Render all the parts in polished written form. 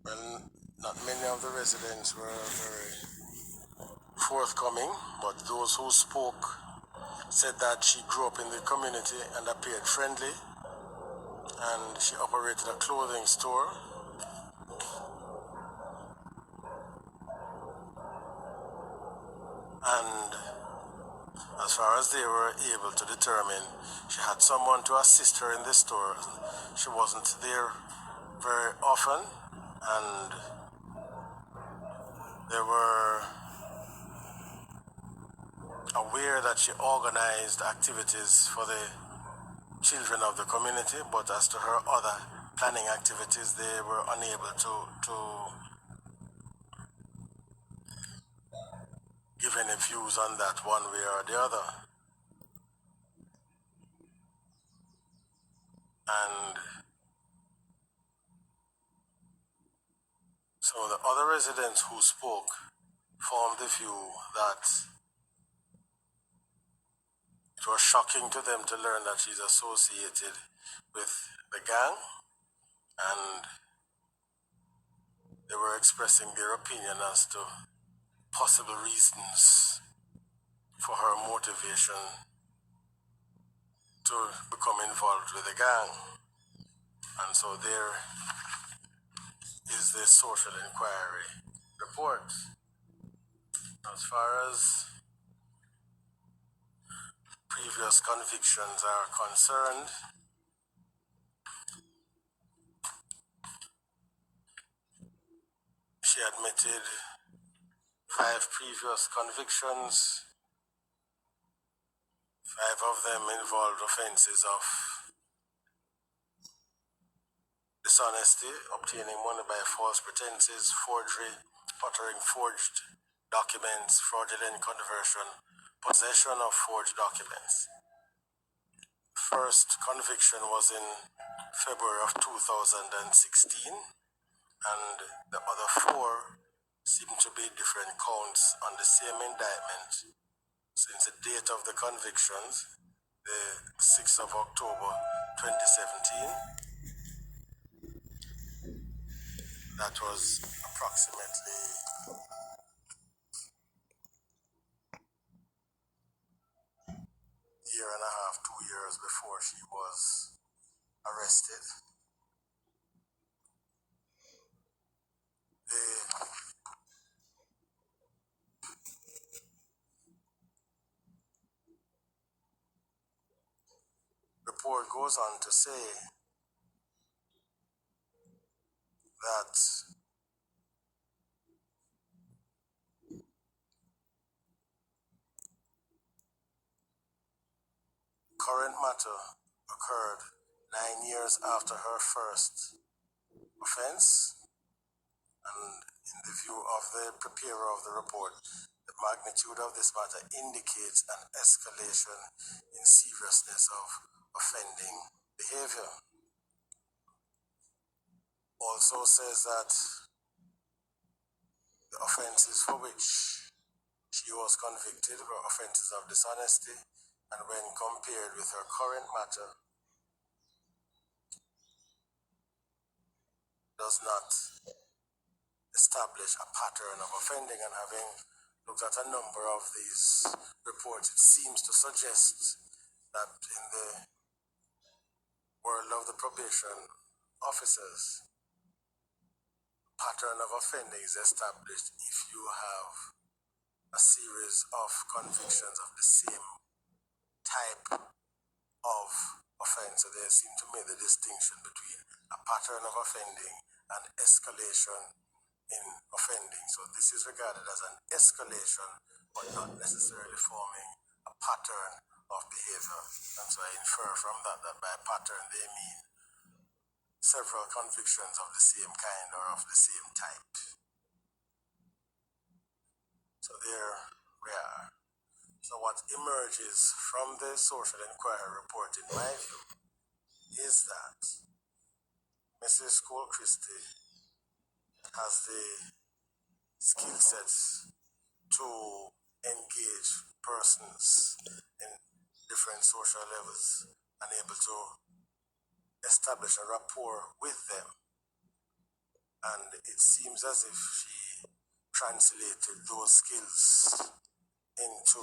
Well, not many of the residents were very forthcoming, but those who spoke said that she grew up in the community and appeared friendly, and she operated a clothing store. And as far as they were able to determine, she had someone to assist her in the store. She wasn't there very often, and they were aware that she organized activities for the children of the community, but as to her other planning activities, they were unable to give any views on that one way or the other. And so the other residents who spoke formed the view that it was shocking to them to learn that she's associated with the gang, and they were expressing their opinion as to possible reasons for her motivation to become involved with the gang. And so there is the social inquiry report. As far as previous convictions are concerned, she admitted 5 previous convictions. 5 of them involved offenses of dishonesty, obtaining money by false pretenses, forgery, uttering forged documents, fraudulent conversion, possession of forged documents. First conviction was in February of 2016, and the other 4 seem to be different counts on the same indictment. Since the date of the convictions, the 6th of October 2017, that was approximately a year and a half, 2 years before she was arrested. The report goes on to say that current matter occurred 9 years after her first offense, and in the view of the preparer of the report, the magnitude of this matter indicates an escalation in seriousness of offending behavior. Also says that the offenses for which she was convicted were offenses of dishonesty, and when compared with her current matter, does not establish a pattern of offending. And having looked at a number of these reports, it seems to suggest that in the world of the probation officers, pattern of offending is established if you have a series of convictions of the same type of offense. So they seem to make the distinction between a pattern of offending and escalation in offending. So this is regarded as an escalation, but not necessarily forming a pattern of behavior. And so I infer from that that by pattern they mean several convictions of the same kind or of the same type. So there we are. So what emerges from the social inquiry report, in my view, is that Mrs. Cole Christie has the skill sets to engage persons in different social levels and able to establish a rapport with them. And it seems as if she translated those skills into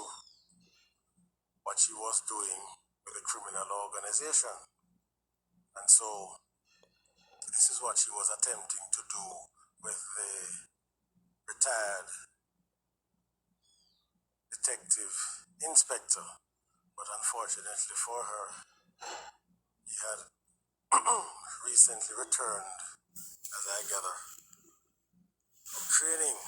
what she was doing with the criminal organization. And so this is what she was attempting to do with the retired detective inspector. But unfortunately for her, he had recently returned, as I gather, from training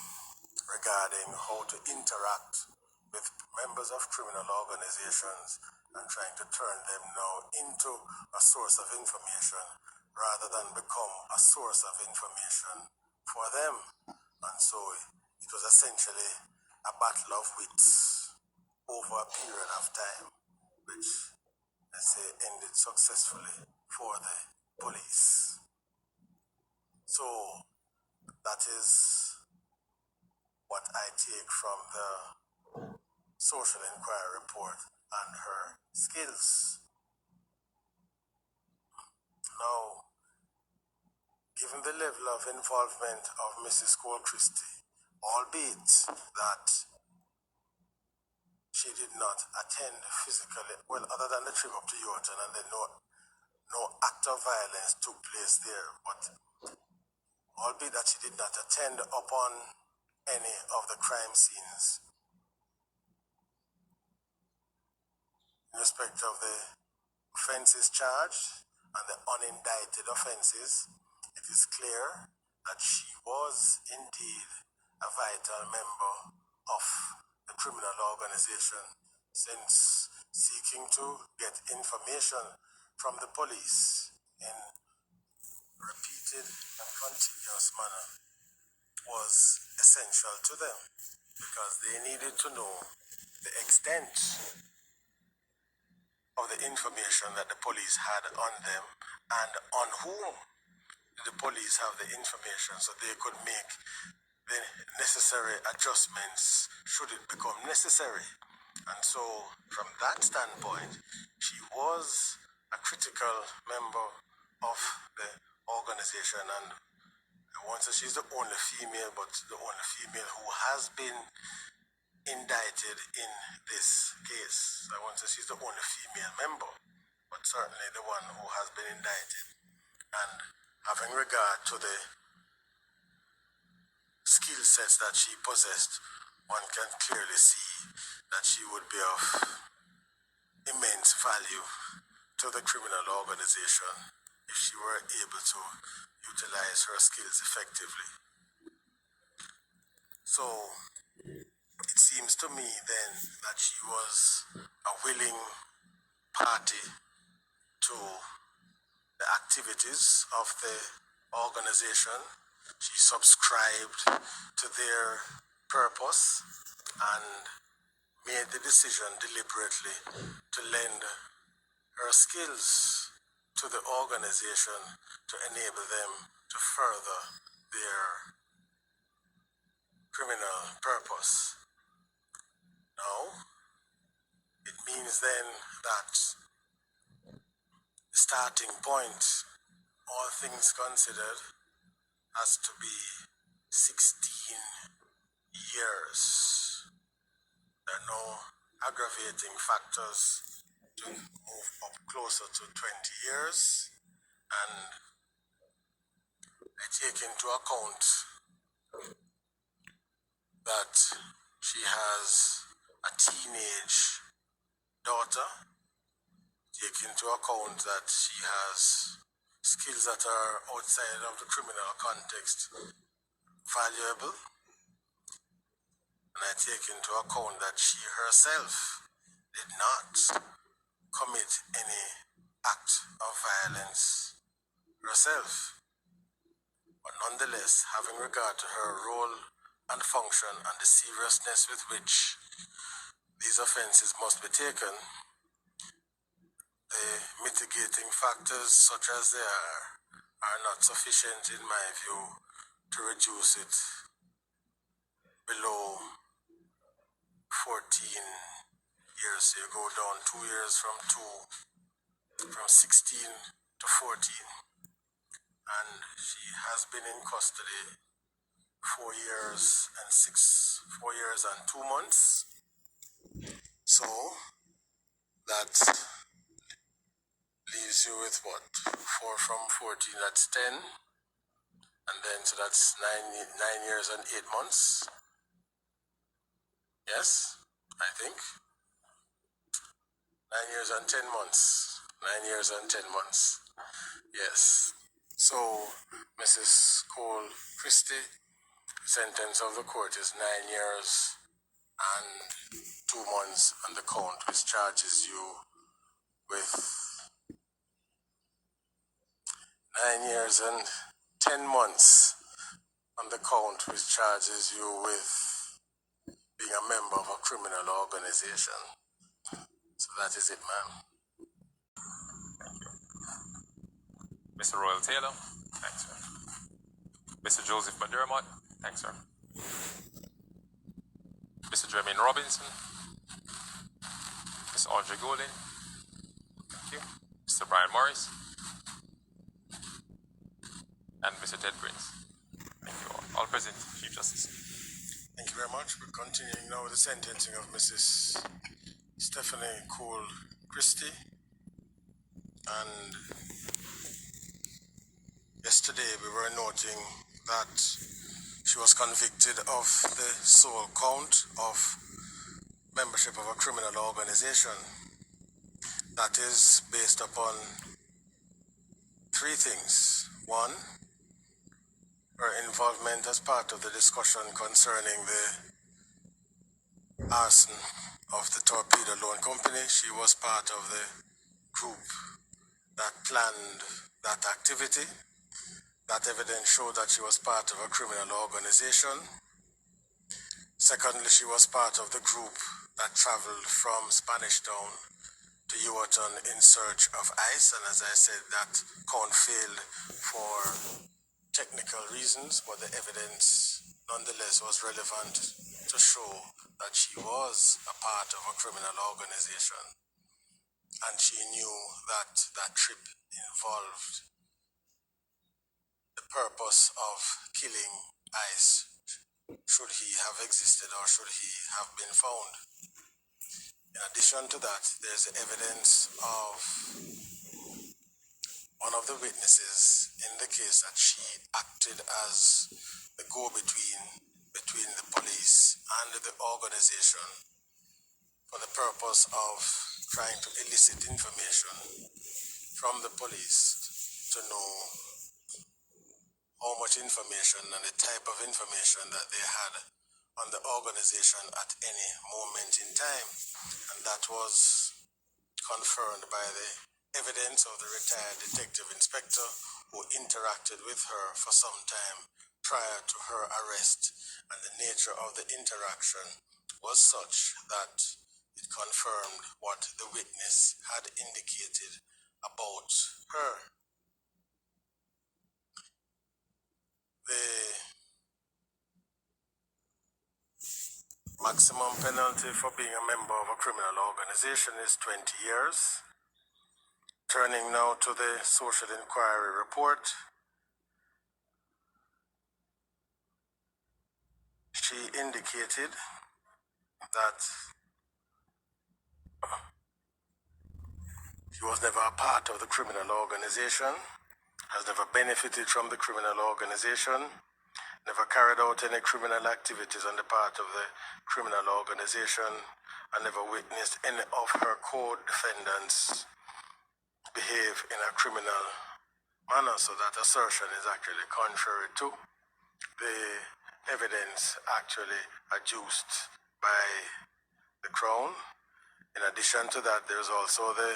regarding how to interact with members of criminal organizations and trying to turn them now into a source of information rather than become a source of information for them. And so it was essentially a battle of wits over a period of time, which, let's say, ended successfully for the police. So that is what I take from the social inquiry report and her skills. Now, given the level of involvement of Mrs. Cole Christie, albeit that she did not attend physically, well, other than the trip up to Yorkton, and then no act of violence took place there, but albeit that she did not attend upon any of the crime scenes, in respect of the offenses charged and the unindicted offenses, it is clear that she was indeed a vital member of the criminal organization, since seeking to get information from the police in repeated and continuous manner was essential to them, because they needed to know the extent of the information that the police had on them and on whom the police have the information, so they could make the necessary adjustments should it become necessary. And so from that standpoint, she was a critical member of the organization, and I won't say she's the only female, but the only female who has been indicted in this case. I won't say she's the only female member, but certainly the one who has been indicted. And having regard to the skill sets that she possessed, one can clearly see that she would be of immense value to the criminal organization if she were able to utilize her skills effectively. So it seems to me then that she was a willing party to the activities of the organization. She subscribed to their purpose and made the decision deliberately to lend her skills to the organization to enable them to further their criminal purpose. Now, it means then that the starting point, all things considered, has to be 16 years. There are no aggravating factors to move up closer to 20 years, and I take into account that she has a teenage daughter, take into account that she has skills that are outside of the criminal context valuable, and I take into account that she herself did not commit any act of violence herself. But nonetheless, having regard to her role and function and the seriousness with which these offenses must be taken, the mitigating factors, such as they are not sufficient in my view to reduce it below 14 years. So you go down 2 years from 16 to 14. and she has been in custody 4 years and 2 months. So that leaves you with what? 4 from 14, that's 10. And then, so that's 9 years and 8 months. Yes, I think. 9 years and 10 months. 9 years and 10 months. Yes. So, Mrs. Cole Christie, sentence of the court is 9 years and 2 months on the count, which charges you with 9 years and 10 months on the count, which charges you with being a member of a criminal organization. So that is it, ma'am. Mr. Royal Taylor, thanks, sir. Mr. Joseph McDermott, thanks, sir. Mr. Jermaine Robinson, Mr. Audrey Golding, thank you. Mr. Brian Morris, and Mr. Ted Prince. Thank you all. All present, Chief Justice. Thank you very much. We're continuing now with the sentencing of Mrs. Stephenie Cole Christie. And yesterday we were noting that she was convicted of the sole count of membership of a criminal organization. That is based upon three things. One, her involvement as part of the discussion concerning the arson of the Torpedo Loan Company. She was part of the group that planned that activity. That evidence showed that she was part of a criminal organization. Secondly, she was part of the group that traveled from Spanish Town to Ewaton in search of ice, and as I said, that count failed for technical reasons, but the evidence nonetheless was relevant to show that she was a part of a criminal organization, and she knew that that trip involved the purpose of killing ice should he have existed or should he have been found. In addition to that, there's evidence of one of the witnesses in the case that she acted as the go-between between the police and the organization for the purpose of trying to elicit information from the police to know how much information and the type of information that they had on the organization at any moment in time. And that was confirmed by the evidence of the retired detective inspector who interacted with her for some time prior to her arrest, and the nature of the interaction was such that it confirmed what the witness had indicated about her. The maximum penalty for being a member of a criminal organization is 20 years. Turning now to the social inquiry report. She indicated that she was never a part of the criminal organization, has never benefited from the criminal organization, never carried out any criminal activities on the part of the criminal organization, and never witnessed any of her co-defendants behave in a criminal manner. So that assertion is actually contrary to the evidence actually adduced by the Crown. In addition to that, there's also the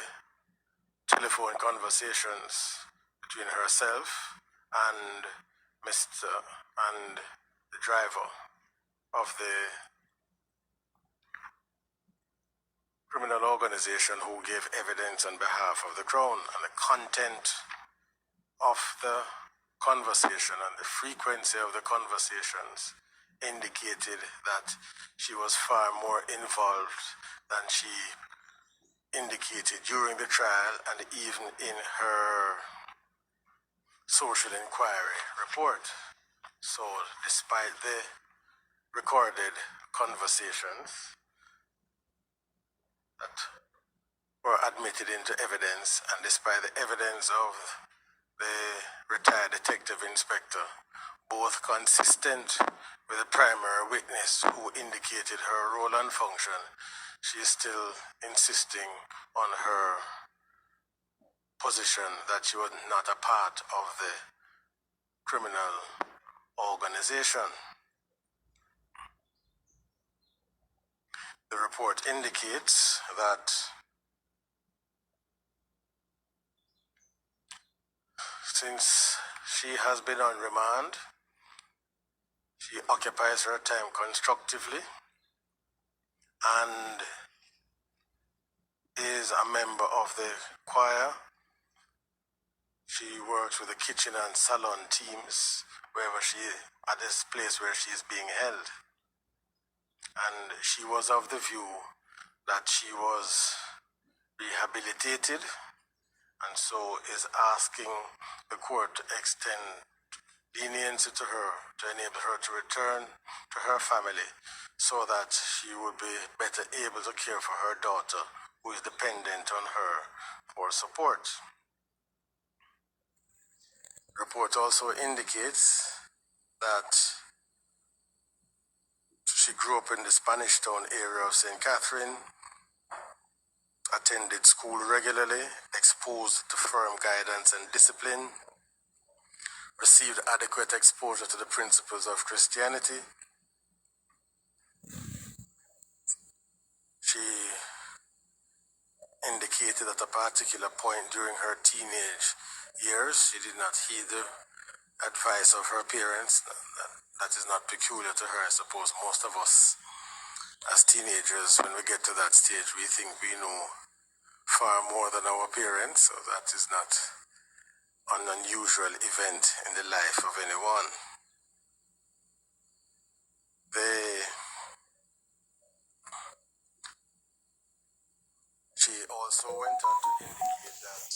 telephone conversations between herself and the driver of the criminal organization who gave evidence on behalf of the Crown, and the content of the conversation and the frequency of the conversations indicated that she was far more involved than she indicated during the trial and even in her social inquiry report. So, despite the recorded conversations that were admitted into evidence, and despite the evidence of the retired detective inspector, both consistent with the primary witness who indicated her role and function, she is still insisting on her position that she was not a part of the criminal organization. The report indicates that since she has been on remand, she occupies her time constructively and is a member of the choir. She works with the kitchen and salon teams at this place where she is being held. And she was of the view that she was rehabilitated, and so is asking the court to extend leniency to her to enable her to return to her family so that she would be better able to care for her daughter, who is dependent on her for support. The report also indicates that she grew up in the Spanish Town area of St. Catherine, attended school regularly, exposed to firm guidance and discipline, received adequate exposure to the principles of Christianity. She indicated at a particular point during her teenage years, she did not heed the advice of her parents. That is not peculiar to her. I suppose most of us as teenagers, when we get to that stage, we think we know far more than our parents, so that is not an unusual event in the life of anyone. She also went on to indicate that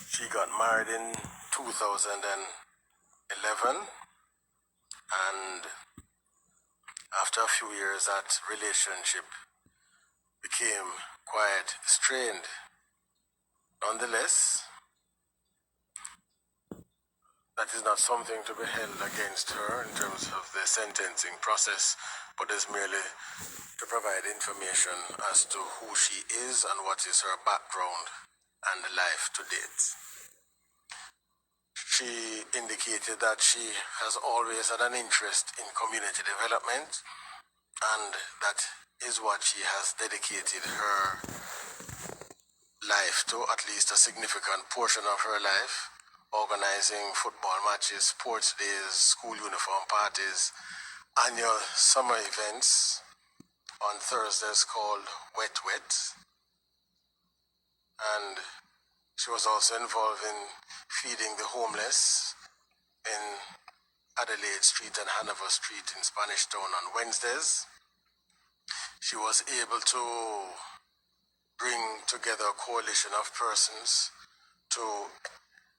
she got married in 2011, and after a few years that relationship became quite strained. Nonetheless, that is not something to be held against her in terms of the sentencing process, but is merely to provide information as to who she is and what is her background and life to date. She indicated that she has always had an interest in community development, and that is what she has dedicated her life to, at least a significant portion of her life, organizing football matches, sports days, school uniform parties, annual summer events on Thursdays called Wet Wet. And she was also involved in feeding the homeless in Adelaide Street and Hanover Street in Spanish Town on Wednesdays. She was able to bring together a coalition of persons to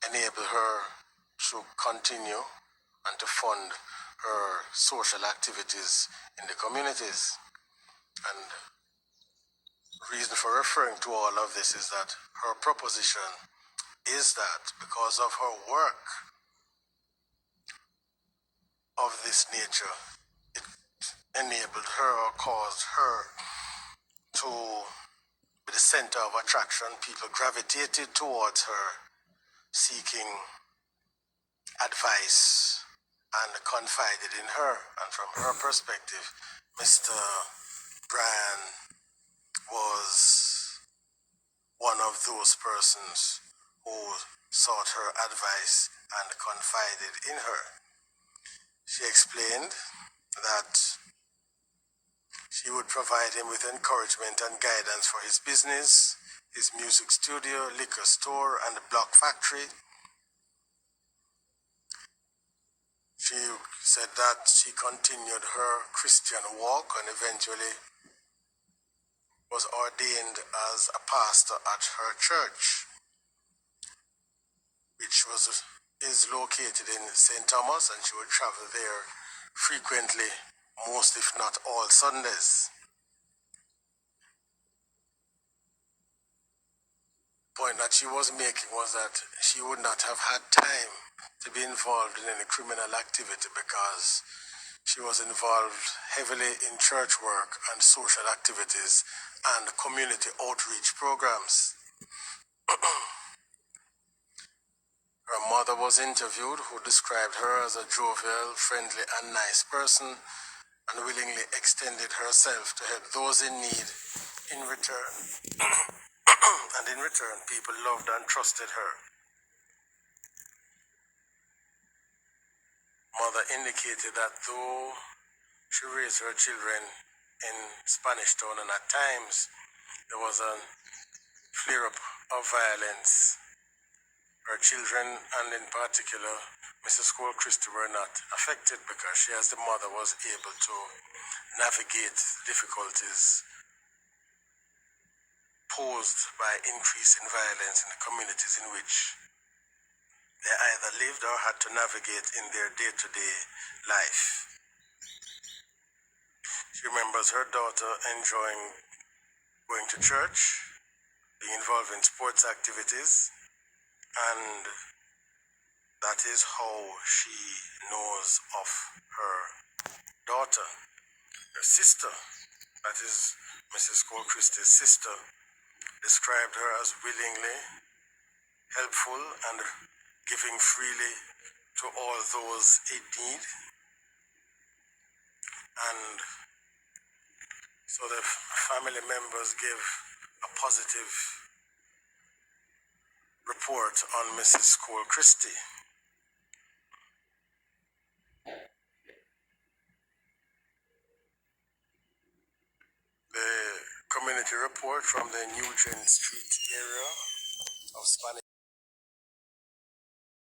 enable her to continue and to fund her social activities in the communities. And the reason for referring to all of this is that her proposition is that because of her work of this nature, it enabled her or caused her to be the center of attraction. People gravitated towards her, seeking advice and confided in her. And from her perspective, Mr. Brian was one of those persons who sought her advice and confided in her. She explained that she would provide him with encouragement and guidance for his business, his music studio, liquor store, and the block factory. She said that she continued her Christian walk and eventually was ordained as a pastor at her church, which is located in St. Thomas, and she would travel there frequently, most if not all Sundays. The point that she was making was that she would not have had time to be involved in any criminal activity because she was involved heavily in church work and social activities and community outreach programs. Her mother was interviewed, who described her as a jovial, friendly, and nice person, and willingly extended herself to help those in need. In return, and in return, people loved and trusted her. Mother indicated that though she raised her children in Spanish Town, and at times there was a flare-up of violence, her children, and in particular Mrs. Cole Christie, were not affected because she, as the mother, was able to navigate difficulties posed by increase in violence in the communities in which they either lived or had to navigate in their day-to-day life. She remembers her daughter enjoying going to church, being involved in sports activities, and that is how she knows of her daughter. Her sister, that is Mrs. Cole Christie's sister, described her as willingly helpful and giving freely to all those in need. And so the family members give a positive report on Mrs. Cole Christie. The community report from the Nugent Street area of Spanish